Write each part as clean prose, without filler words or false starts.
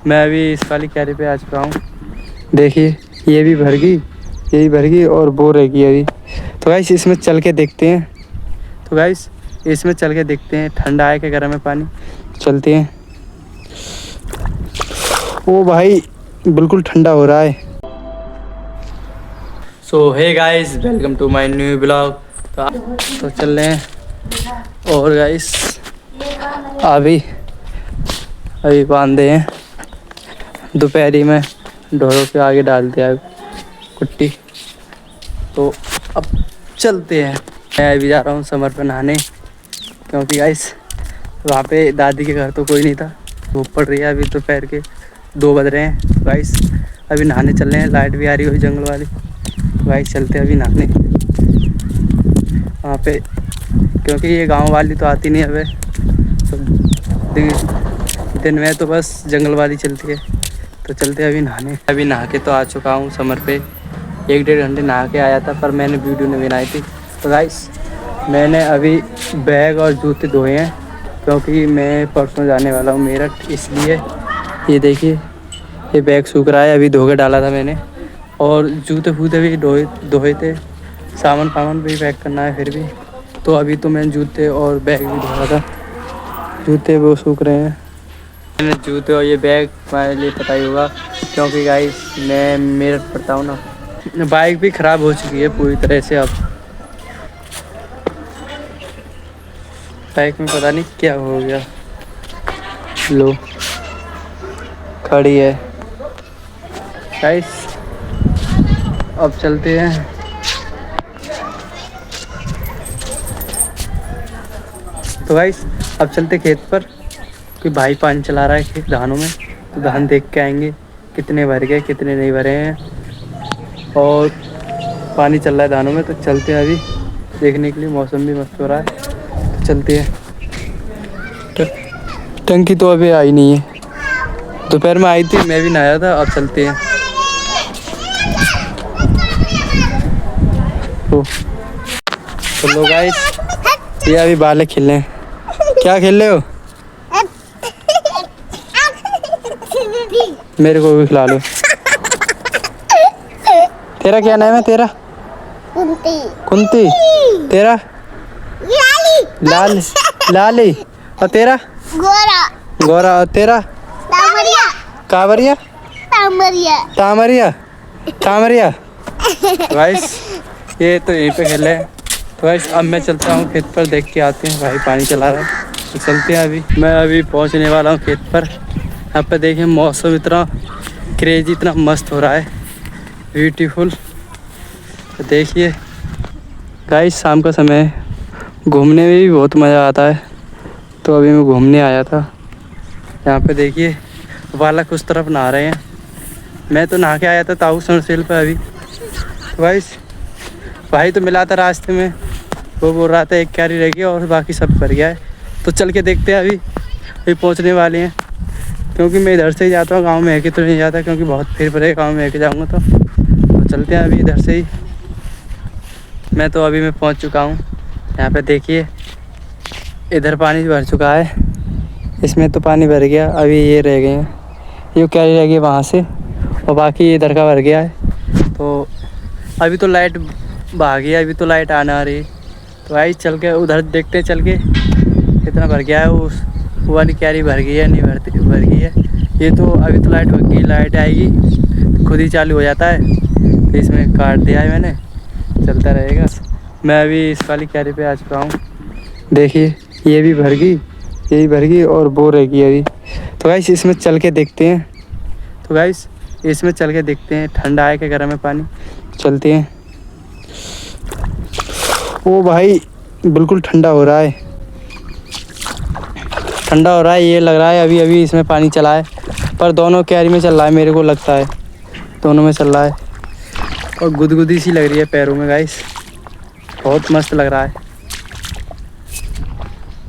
मैं अभी इस वाली कैरी पे आ चुका हूँ। देखिए ये भी भर गई, ये भी भर गई और वो रहेगी अभी। तो गाइस इसमें चल के देखते हैं। तो गाइस इसमें चल के देखते हैं ठंडा है कि गर्म है पानी। चलते हैं। ओ भाई बिल्कुल ठंडा हो रहा है। So hey guys, welcome to my new blog. तो चल रहे हैं। और गाइस अभी बांधे हैं दोपहरी में, ढोरों के आगे डाल दिया कुट्टी। तो अब चलते हैं। मैं अभी जा रहा हूँ समर पे नहाने, क्योंकि गाइस वहाँ पे दादी के घर तो कोई नहीं था। धूप पड़ रही है, अभी दोपहर के 2 बज रहे हैं। तो गाइस अभी नहाने चल रहे हैं। लाइट भी आ रही हुई जंगल वाली। तो गाइस चलते हैं अभी नहाने वहाँ पे, क्योंकि ये गांव वाली तो आती नहीं है। तो दिन में तो बस जंगल वाली चलती है। तो चलते हैं अभी नहाने। अभी नहा के तो आ चुका हूँ समर पे। 1-1.5 घंटे नहा के आया था, पर मैंने वीडियो नहीं बनाई थी। तो गाइस मैंने अभी बैग और जूते धोए हैं, क्योंकि मैं परसों जाने वाला हूँ मेरठ, इसलिए। ये देखिए ये बैग सूख रहा है, अभी धो के डाला था मैंने। और जूते फूते भी धोए थे। सामान भी पैक करना है फिर भी। तो अभी तो मैंने जूते और बैग भी धोया था। जूते वो सूख रहे हैं। मैंने जूते और ये बैग हमारे लिए पता ही होगा, क्योंकि गाइस मैं मेरठ पढ़ता हूँ ना। बाइक भी ख़राब हो चुकी है पूरी तरह से। अब बाइक में पता नहीं क्या हो गया, लो खड़ी है। गाइस अब चलते हैं। तो गाइस अब चलते खेत पर, कि भाई पानी चला रहा है खेत धानों में। तो धान देख के आएंगे कितने भर गए कितने नहीं भरे हैं। और पानी चल रहा है धानों में, तो चलते हैं अभी देखने के लिए। मौसम भी मस्त हो रहा है, तो चलते हैं। टंकी तो अभी आई नहीं है, दोपहर में आई थी, मैं भी नहाया था। अब चलते हैं। तो लो गाइस ये अभी बालक खेल रहे हैं। क्या खेल रहे हो? मेरे को भी खिला लो। तेरा क्या नाम है तेरा? कुंती। कुंती। तेरा? लाली। लाली। और तेरा? गोरा। गोरा। और तेरा? तामरिया। कावरिया। तामरिया। तामरिया। तामरिया। गाइस ये तो यहीं पे खेले हैं। तो गाइस अब मैं चलता हूँ खेत पर, देख के आते हैं। भाई पानी चला रहा है, तो चलते हैं। अभी मैं अभी पहुँचने वाला हूँ खेत पर। यहाँ पे देखिए मौसम इतना क्रेजी, इतना मस्त हो रहा है, ब्यूटीफुल। तो देखिए गाइस शाम का समय है, घूमने में भी बहुत मज़ा आता है। तो अभी मैं घूमने आया था। यहाँ पे देखिए बालक उस तरफ नहा रहे हैं। मैं तो नहा के आया था ताऊ सनसेल पे अभी। तो गाइस भाई तो मिला था रास्ते में, वो बोल रहा था एक क्यारी रह गई और बाकी सब भर गया है। तो चल के देखते हैं। अभी पहुँचने वाले हैं, क्योंकि मैं इधर से ही जाता हूँ, गांव में है कि तो नहीं जाता, क्योंकि बहुत फिर पड़ेगा गांव में है कि जाऊँगा। तो चलते हैं अभी इधर से ही। मैं तो अभी मैं पहुँच चुका हूँ। यहाँ पे देखिए इधर पानी भर चुका है, इसमें तो पानी भर गया। अभी ये रह गए हैं, ये क्यारी रह गई वहाँ से, और बाकी इधर का भर गया है। तो अभी तो लाइट भागी है, अभी तो लाइट आना आ रही। तो आई चल के उधर देखते हैं, चल के कितना भर गया है। वो वाली क्यारी भर गई है नहीं भरती, भर गई है। ये तो अभी तो लाइट भग गई, लाइट आएगी तो खुद ही चालू हो जाता है। तो इसमें काट दिया है मैंने, चलता रहेगा। मैं अभी इस वाली क्यारी पे आ चुका हूँ। देखिए ये भी भर गई, ये भी भर गई और वो रहेगी अभी। तो गाइस इसमें चल के देखते हैं। तो गाइस इसमें चल के देखते हैं ठंडा है कि गर्म है पानी। चलते हैं। ओ भाई बिल्कुल ठंडा हो रहा है, ठंडा हो रहा है। ये लग रहा है अभी अभी इसमें पानी चला है, पर दोनों क्यारी में चल रहा है, मेरे को लगता है दोनों में चल रहा है। और गुदगुदी सी लग रही है पैरों में गाइस, बहुत मस्त लग रहा है।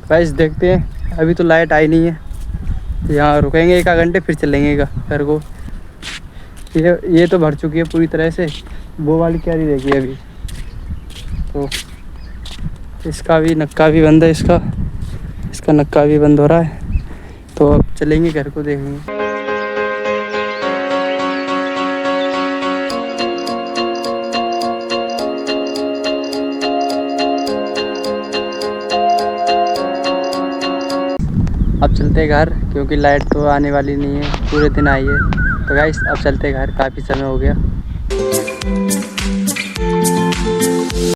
गाइस देखते हैं, अभी तो लाइट आई नहीं है, तो यहाँ रुकेंगे 1 घंटे, फिर चलेंगे घर को। ये तो भर चुकी है पूरी तरह से, वो वाली क्यारी रह गई अभी। तो इसका भी नक्का भी बंद है, इसका नक्का भी बंद हो रहा है। तो अब चलेंगे घर को, देखेंगे। अब चलते घर, क्योंकि लाइट तो आने वाली नहीं है, पूरे दिन आई है। तो गाइस अब चलते घर, काफ़ी समय हो गया।